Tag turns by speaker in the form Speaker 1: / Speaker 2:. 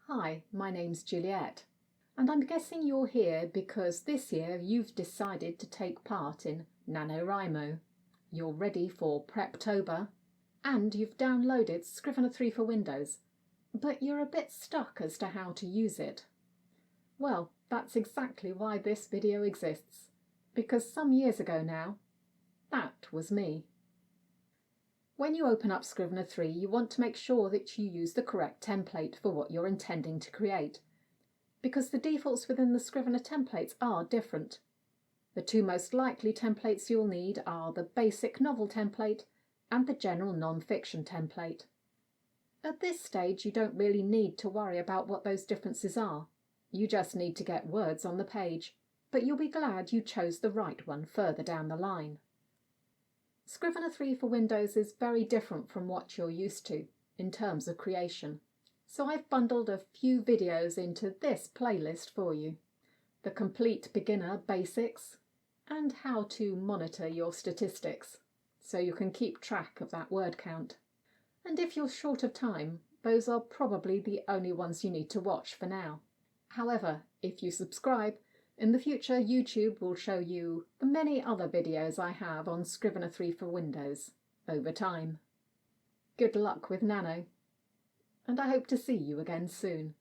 Speaker 1: Hi, my name's Juliet, and I'm guessing you're here because this year you've decided to take part in NaNoWriMo. You're ready for Preptober, and you've downloaded Scrivener 3 for Windows, but you're a bit stuck as to how to use it. Well, that's exactly why this video exists, because some years ago now, that was me. When you open up Scrivener 3, you want to make sure that you use the correct template for what you're intending to create, because the defaults within the Scrivener templates are different. The two most likely templates you'll need are the basic novel template and the general non-fiction template. At this stage, you don't really need to worry about what those differences are. You just need to get words on the page, but you'll be glad you chose the right one further down the line. Scrivener 3 for Windows is very different from what you're used to in terms of creation, so I've bundled a few videos into this playlist for you. The complete beginner basics and how to monitor your statistics so you can keep track of that word count. And if you're short of time, those are probably the only ones you need to watch for now. However, if you subscribe, in the future YouTube will show you the many other videos I have on Scrivener 3 for Windows over time. Good luck with Nano, and I hope to see you again soon.